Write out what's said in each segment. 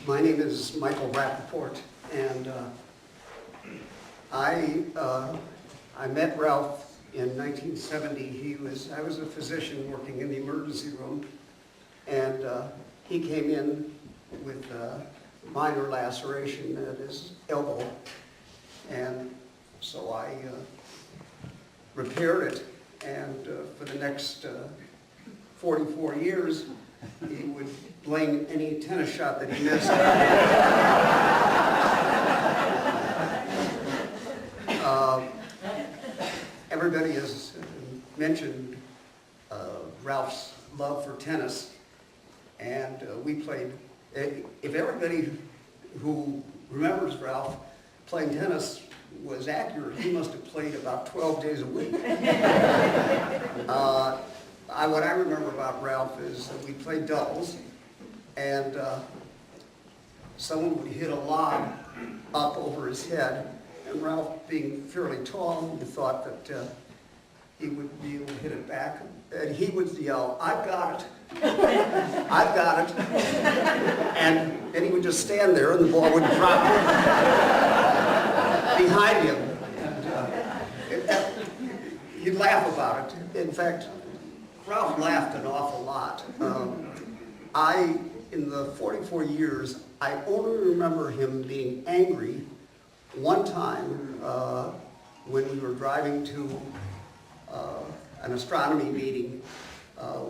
My name is Michael Rappaport, and I met Ralph in 1970. I was a physician working in the emergency room, and he came in with a minor laceration at his elbow, and so I repaired it, and for the next 44 years, he would blame any tennis shot that he missed. Everybody has mentioned Ralph's love for tennis, and we played. If everybody who remembers Ralph playing tennis was accurate, he must have played about 12 days a week. What I remember about Ralph is that we played doubles, and someone would hit a lob up over his head, and Ralph, being fairly tall, he thought that he would be able to hit it back, and he would yell, "I've got it, I've got it," and he would just stand there, and the ball would drop behind him, and he'd laugh about it. In fact, Ralph laughed an awful lot. In the 44 years, I only remember him being angry one time when we were driving to an astronomy meeting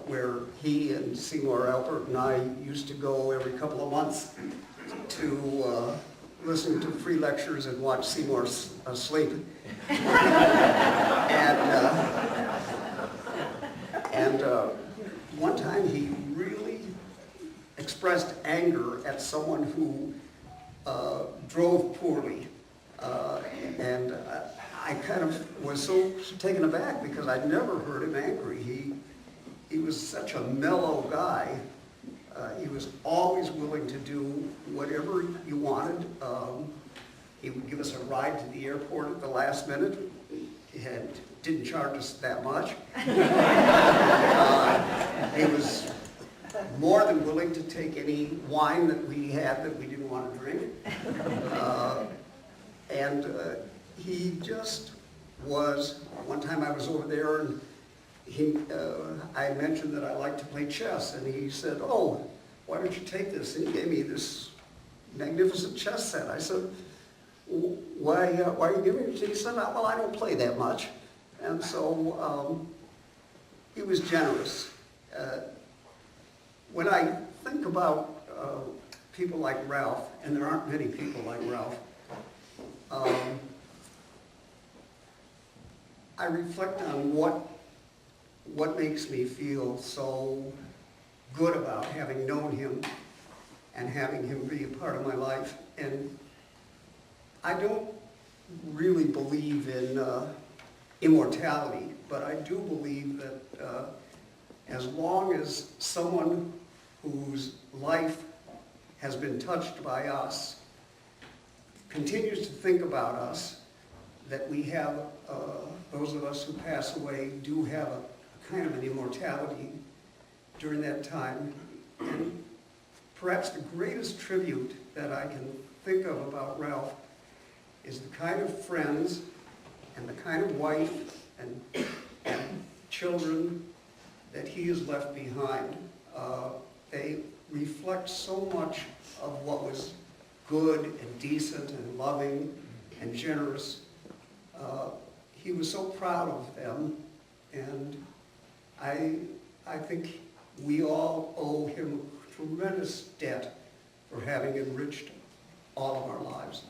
where he and Seymour Alpert and I used to go every couple of months to listen to free lectures and watch Seymour sleep. And one time he really expressed anger at someone who drove poorly. And I kind of was so taken aback because I'd never heard him angry. He was such a mellow guy. He was always willing to do whatever you wanted. He would give us a ride to the airport at the last minute. He didn't charge us that much. He was more than willing to take any wine that we had that we didn't want to drink. And he just was. One time I was over there and I mentioned that I like to play chess, and he said, "Oh, why don't you take this?" And he gave me this magnificent chess set. I said, why are you giving it to me? He said, "Well, I don't play that much." And so he was generous. When I think about people like Ralph, and there aren't many people like Ralph, I reflect on what makes me feel so good about having known him and having him be a part of my life. And I don't really believe in immortality, but I do believe that as long as someone whose life has been touched by us continues to think about us, that we have, those of us who pass away do have a kind of an immortality during that time. And perhaps the greatest tribute that I can think of about Ralph is the kind of friends and the kind of wife and children that he has left behind. They reflect so much of what was good and decent and loving and generous. He was so proud of them, and I think we all owe him a tremendous debt for having enriched all of our lives.